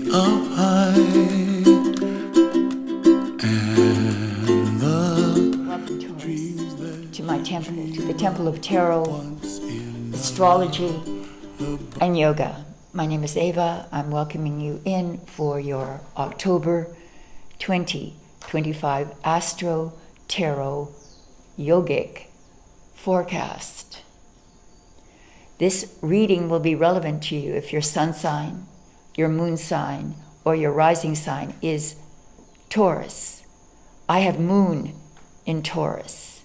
up high, and the Welcome, Taurus, to my temple, to the Temple of Tarot, Astrology, and Yoga. My name is Ava. I'm welcoming you in for your October 2025 Astro Tarot Yogic forecast. This reading will be relevant to you if your sun sign, your moon sign, or your rising sign is Taurus. I have moon in Taurus,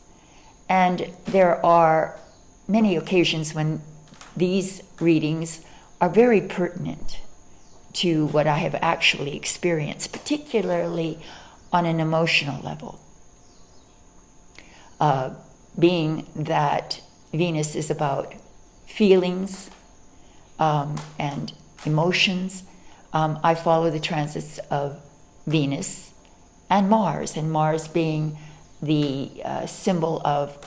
and there are many occasions when these readings are very pertinent to what I have actually experienced, particularly on an emotional level. Being that Venus is about feelings and emotions, I follow the transits of Venus and Mars being the symbol of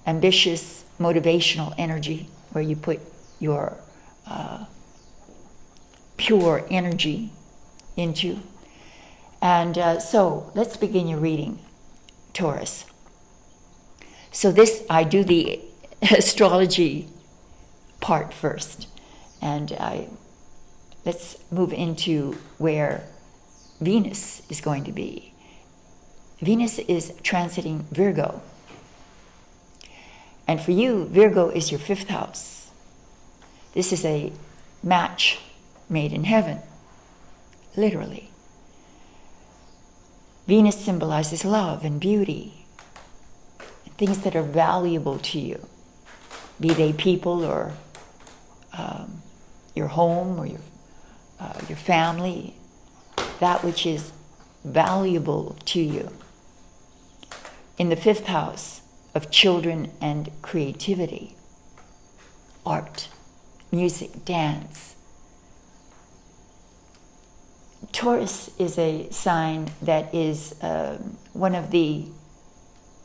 ambitious, motivational energy, where you put your pure energy into. And so let's begin your reading, Taurus. So I do the astrology part first, and let's move into where Venus is going to be. Venus is transiting Virgo. And for you, Virgo is your 5th house. This is a match made in heaven, literally. Venus symbolizes love and beauty, and things that are valuable to you, be they people or your home or your family, that which is valuable to you. In the 5th house of children and creativity, art, music, dance. Taurus is a sign that is one of the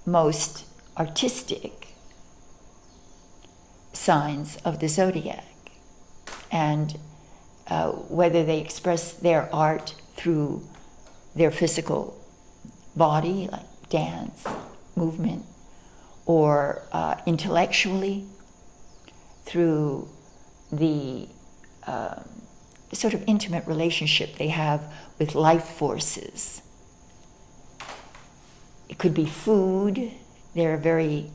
most artistic signs of the zodiac. And whether they express their art through their physical body, like dance, movement, or intellectually through the sort of intimate relationship they have with life forces. It could be food. They're very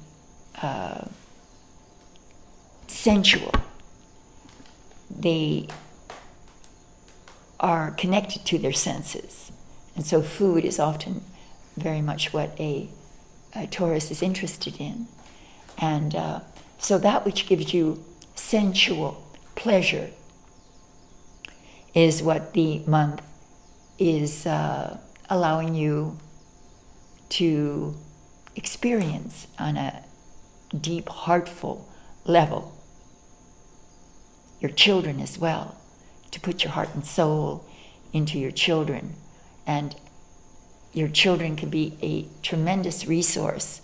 sensual. They are connected to their senses. And so food is often very much what a Taurus is interested in. And so that which gives you sensual pleasure is what the month is allowing you to experience on a deep, heartful level. Your children as well, to put your heart and soul into your children. And your children can be a tremendous resource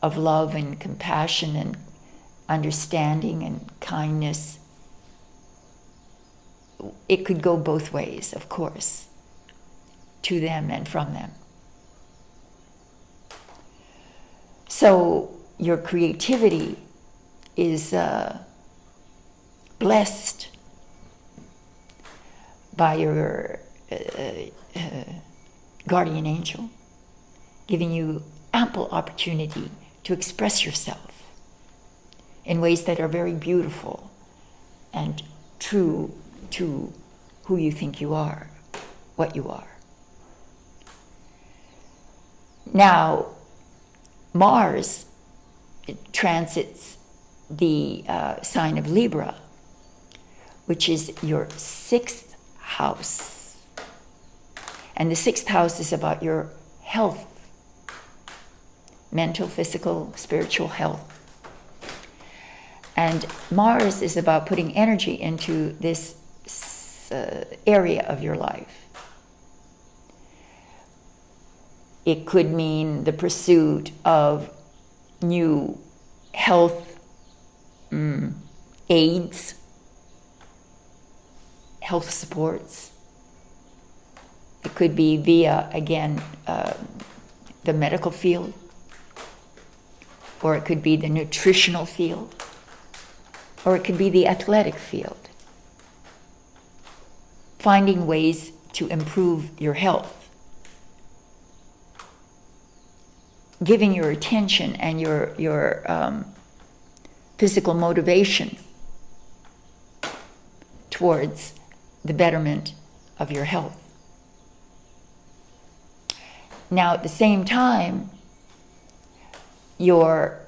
of love and compassion and understanding and kindness. It could go both ways, of course, to them and from them. So your creativity is blessed by your guardian angel, giving you ample opportunity to express yourself in ways that are very beautiful and true to who you think you are, what you are. Now, Mars transits the sign of Libra, which is your 6th house. And the 6th house is about your health, mental, physical, spiritual health. And Mars is about putting energy into this area of your life. It could mean the pursuit of new health aids, health supports. It could be via, again, the medical field, or it could be the nutritional field, or it could be the athletic field. Finding ways to improve your health. Giving your attention and your physical motivation towards the betterment of your health. Now, at the same time, you're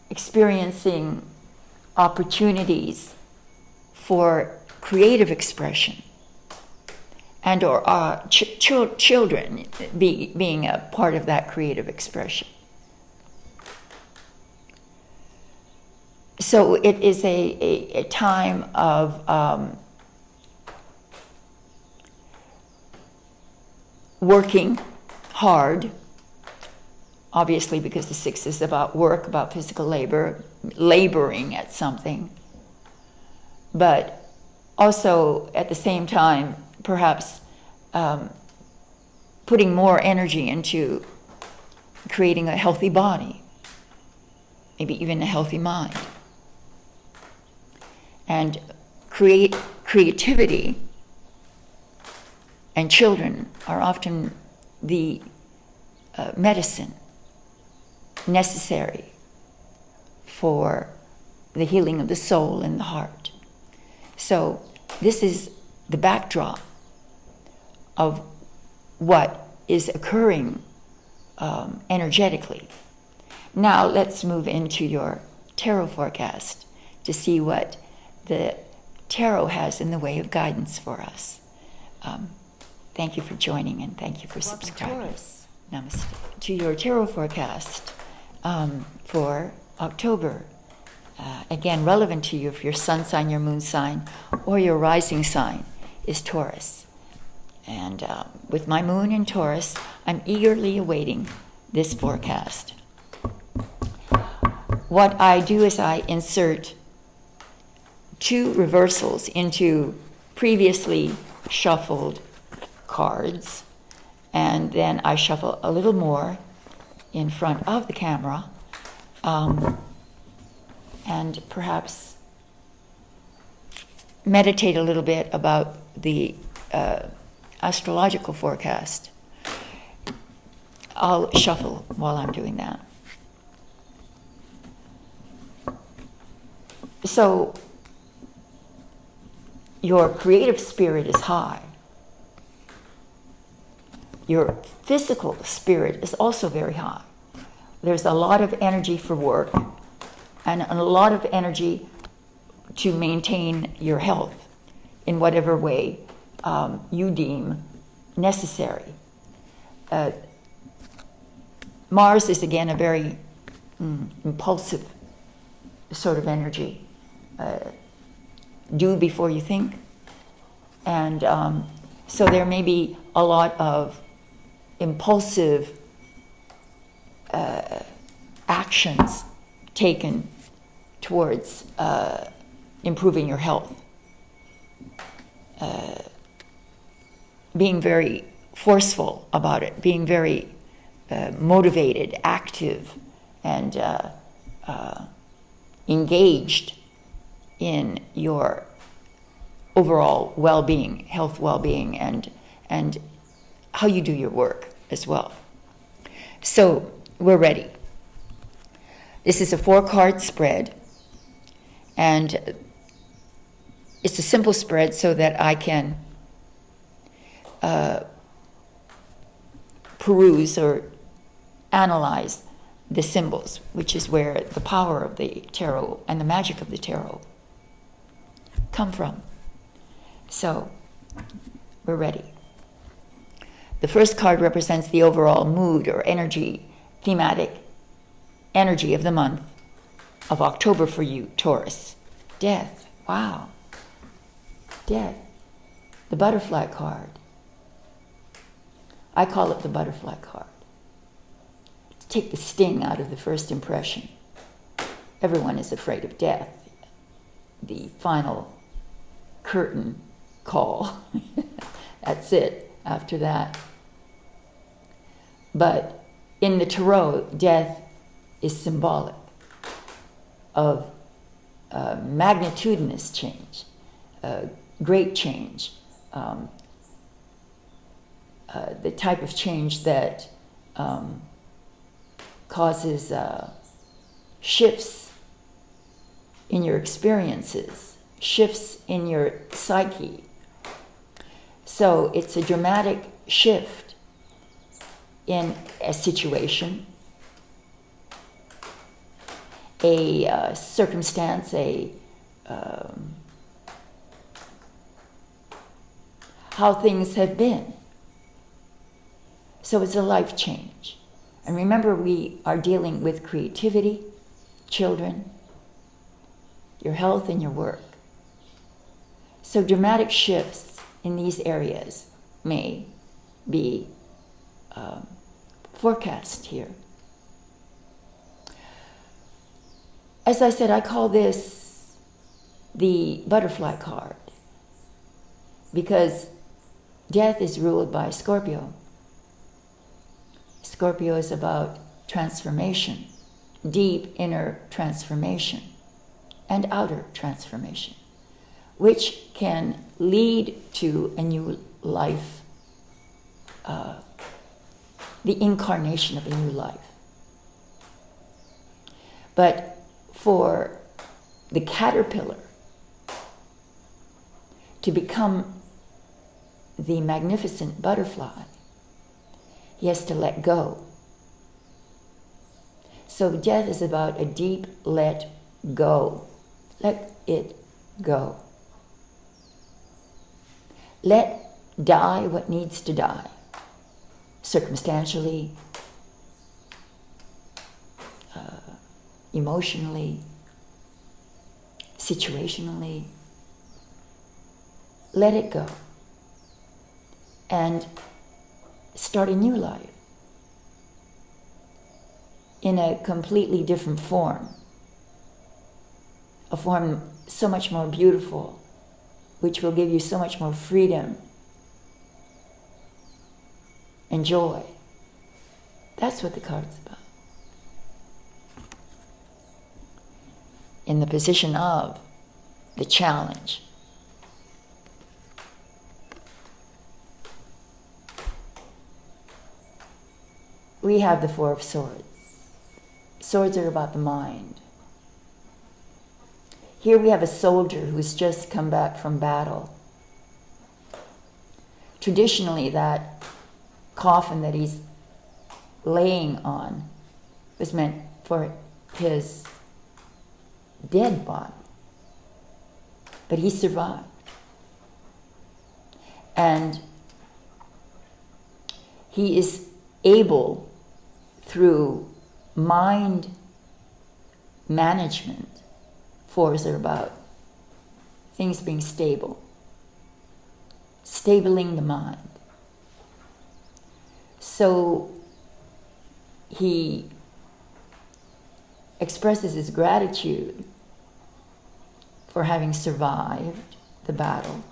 experiencing opportunities for creative expression, and or children being a part of that creative expression. So it is a time of working hard, obviously, because the 6 is about work, about physical labor, laboring at something, but also at the same time, perhaps putting more energy into creating a healthy body, maybe even a healthy mind. And creativity and children are often the medicine necessary for the healing of the soul and the heart. So this is the backdrop of what is occurring energetically. Now let's move into your tarot forecast to see what the tarot has in the way of guidance for us. Thank you for joining, and thank you for subscribing. Taurus. Namaste. To your tarot forecast for October. Again, relevant to you if your sun sign, your moon sign, or your rising sign is Taurus. And with my moon in Taurus, I'm eagerly awaiting this forecast. What I do is I insert 2 reversals into previously shuffled cards, and then I shuffle a little more in front of the camera, and perhaps meditate a little bit about the astrological forecast. I'll shuffle while I'm doing that. So your creative spirit is high. Your physical spirit is also very high. There's a lot of energy for work and a lot of energy to maintain your health in whatever way you deem necessary. Mars is again a very impulsive sort of energy. Do before you think. And so there may be a lot of impulsive actions taken towards improving your health. Being very forceful about it, being very motivated, active, and engaged in your overall well-being, health well-being, and how you do your work as well. So we're ready. This is a 4-card spread, and it's a simple spread so that I can peruse or analyze the symbols, which is where the power of the tarot and the magic of the tarot come from. So we're ready. The first card represents the overall mood or energy, thematic energy of the month of October for you, Taurus. Death. Wow. Death. The butterfly card. I call it the butterfly card. To take the sting out of the first impression. Everyone is afraid of death. the final curtain call. That's it after that. But in the Tarot, death is symbolic of magnitudinous change, great change, the type of change that causes shifts in your experiences, shifts in your psyche. So it's a dramatic shift in a situation, a circumstance, how things have been. So it's a life change. And remember, we are dealing with creativity, children, your health, and your work. So dramatic shifts in these areas may be forecast here. As I said, I call this the butterfly card because death is ruled by Scorpio. Scorpio is about transformation, deep inner transformation and outer transformation, which can lead to a new life, the incarnation of a new life. But for the caterpillar to become the magnificent butterfly, he has to let go. So death is about a deep let go. Let it go. Let die what needs to die, circumstantially, emotionally, situationally. Let it go and start a new life in a completely different form, a form so much more beautiful, which will give you so much more freedom and joy. That's what the card's about. In the position of the challenge. We have the Four of Swords. Swords are about the mind. Here we have a soldier who's just come back from battle. Traditionally, that coffin that he's laying on was meant for his dead body. But he survived. And he is able, through mind management, fours are about things being stable, stabling the mind. So he expresses his gratitude for having survived the battle.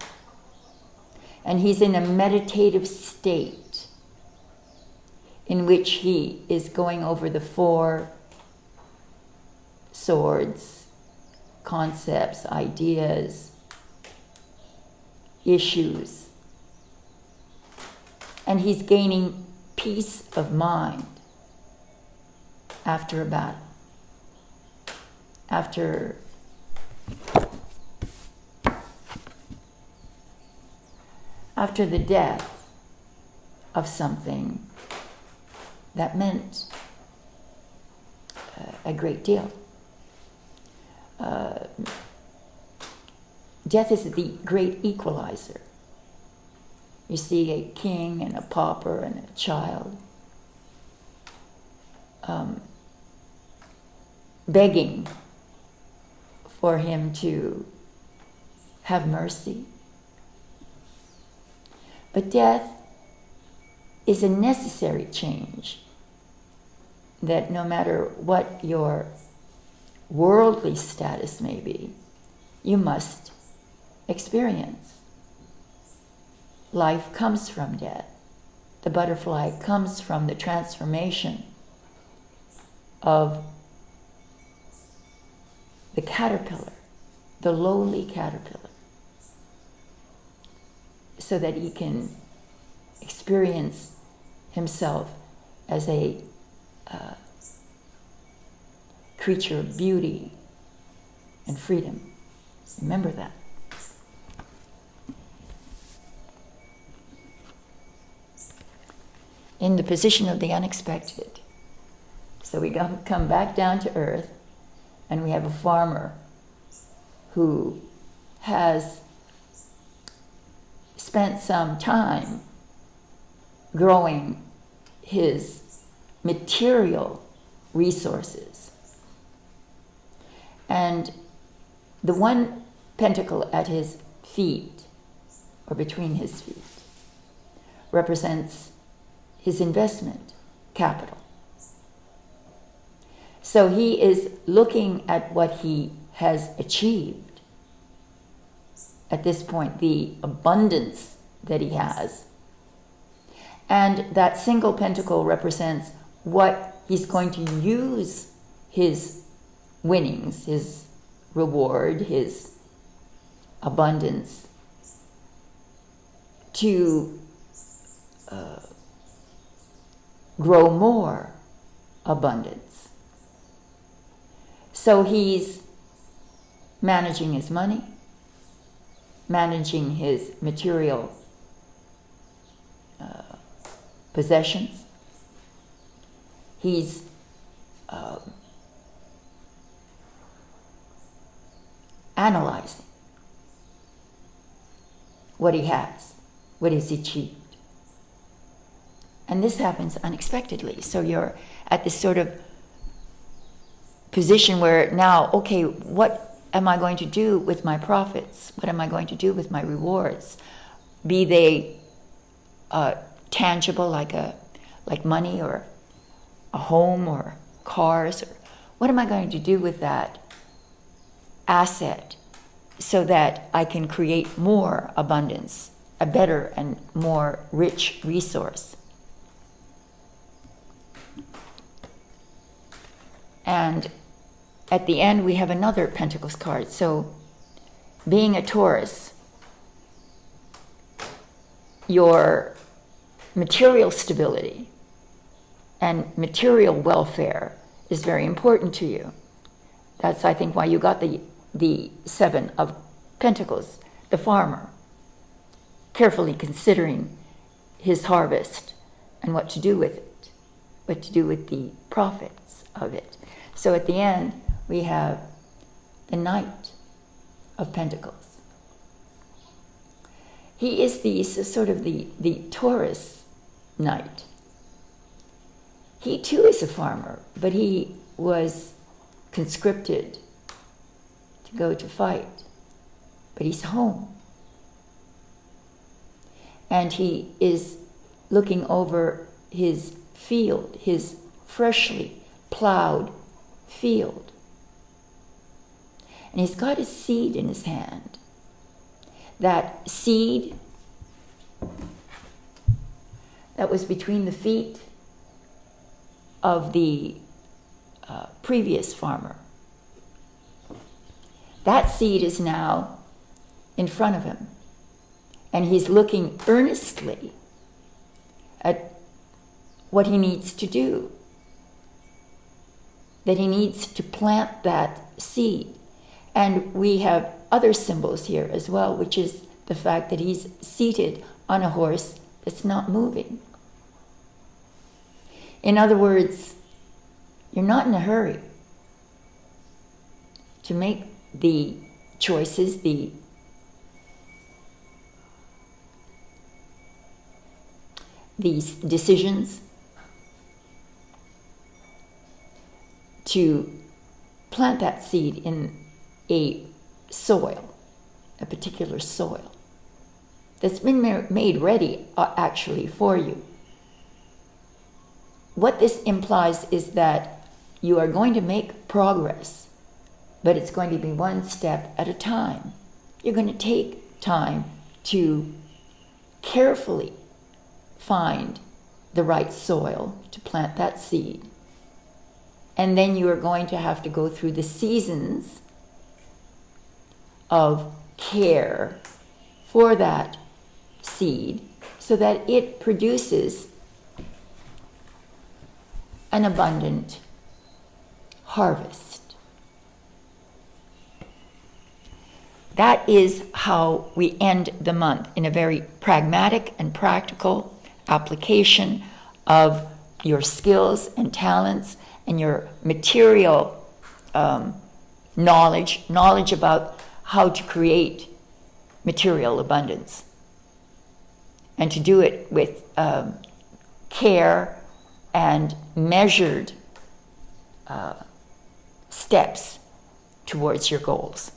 And he's in a meditative state in which he is going over the four swords, concepts, ideas, issues. And he's gaining peace of mind after a battle. After the death of something that meant a great deal. Death is the great equalizer. You see a king and a pauper and a child begging for him to have mercy. But death is a necessary change, that no matter what your worldly status may be, you must experience. Life comes from death. The butterfly comes from the transformation of the caterpillar, the lowly caterpillar, so that he can experience himself as a creature of beauty and freedom. Remember that. In the position of the unexpected. So we come back down to earth, and we have a farmer who has spent some time growing his material resources. And the one pentacle at his feet, or between his feet, represents his investment capital. So he is looking at what he has achieved at this point, the abundance that he has. And that single pentacle represents what he's going to use his winnings, his reward, his abundance to grow more abundance. So he's managing his money, managing his material possessions. He's analyzing what he has, what he's achieved. And this happens unexpectedly. So you're at this sort of position where now, okay, what am I going to do with my profits? What am I going to do with my rewards? Be they tangible, like money or a home or cars, or what am I going to do with that asset so that I can create more abundance, a better and more rich resource? And at the end, we have another Pentacles card. So being a Taurus, your material stability and material welfare is very important to you. That's, I think, why you got the Seven of Pentacles, the farmer, carefully considering his harvest and what to do with it, what to do with the profits of it. So at the end, we have the Knight of Pentacles. He is sort of the Taurus Knight. He too is a farmer, but he was conscripted to go to fight. But he's home. And he is looking over his field, his freshly plowed field. And he's got a seed in his hand. That seed that was between the feet of the previous farmer. That seed is now in front of him. And he's looking earnestly at what he needs to do. That he needs to plant that seed. And we have other symbols here as well, which is the fact that he's seated on a horse that's not moving. In other words, you're not in a hurry to make the choices, these decisions to plant that seed in a soil, a particular soil that's been made ready actually for you. What this implies is that you are going to make progress, but it's going to be one step at a time. You're going to take time to carefully find the right soil to plant that seed. And then you are going to have to go through the seasons of care for that seed so that it produces an abundant harvest. That is how we end the month, in a very pragmatic and practical application of your skills and talents and your material knowledge about how to create material abundance, and to do it with care and measured steps towards your goals.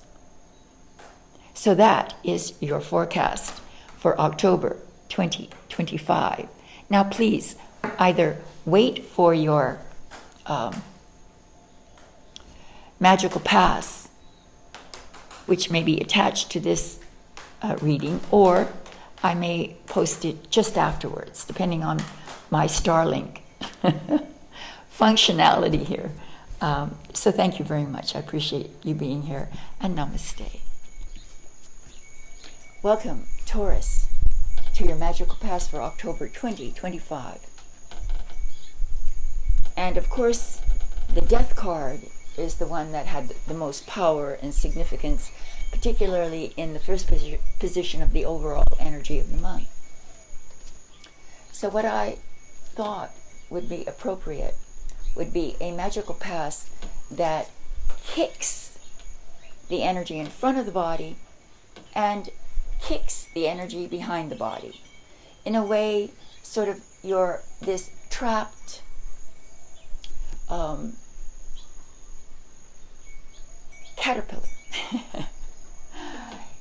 So that is your forecast for October 2025. Now please, either wait for your magical pass, which may be attached to this reading, or I may post it just afterwards, depending on my Starlink functionality here. So thank you very much. I appreciate you being here, and namaste. Welcome, Taurus, to your magical pass for October 2025. And of course, the Death card is the one that had the most power and significance, particularly in the first position of the overall energy of the month. So what I thought would be appropriate would be a magical pass that kicks the energy in front of the body and kicks the energy behind the body. In a way, sort of you're this trapped caterpillar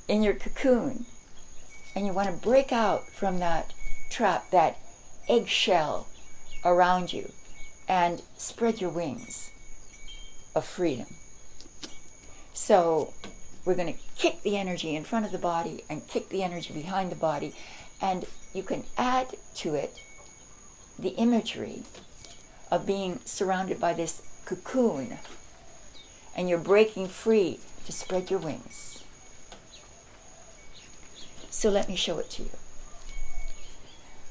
in your cocoon, and you want to break out from that trap, that eggshell around you, and spread your wings of freedom. So we're going to kick the energy in front of the body and kick the energy behind the body, and you can add to it the imagery of being surrounded by this cocoon, and you're breaking free to spread your wings. So let me show it to you.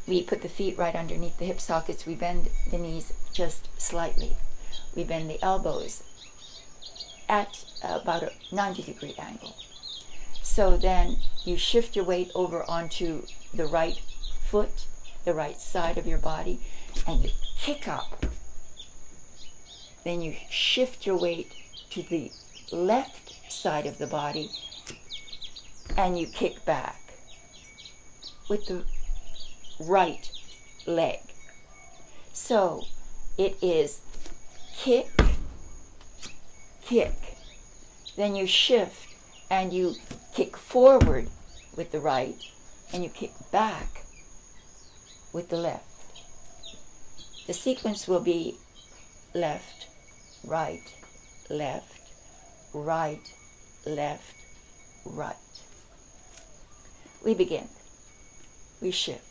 We put the feet right underneath the hip sockets. We bend the knees just slightly. We bend the elbows at about a 90-degree angle. So then you shift your weight over onto the right foot, the right side of your body, and you kick up. Then you shift your weight to the left side of the body, and you kick back with the right leg. So it is kick, kick. Then you shift and you kick forward with the right, and you kick back with the left. The sequence will be left, right, left, right, left, right. We begin. We shift.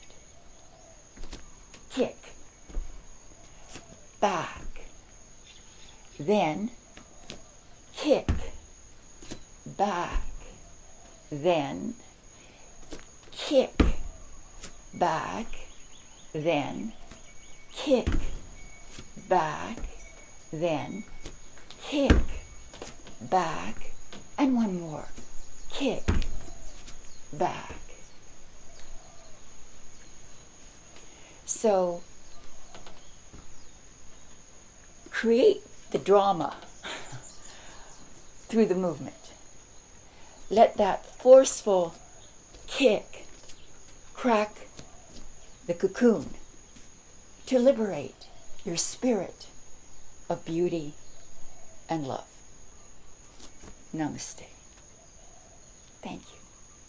Kick. Back. Then kick. Back. Then kick. Back. Then kick. Back. Then kick. Back. And one more. Kick. Back. So create the drama through the movement. Let that forceful kick crack the cocoon to liberate your spirit of beauty and love. Namaste. Thank you.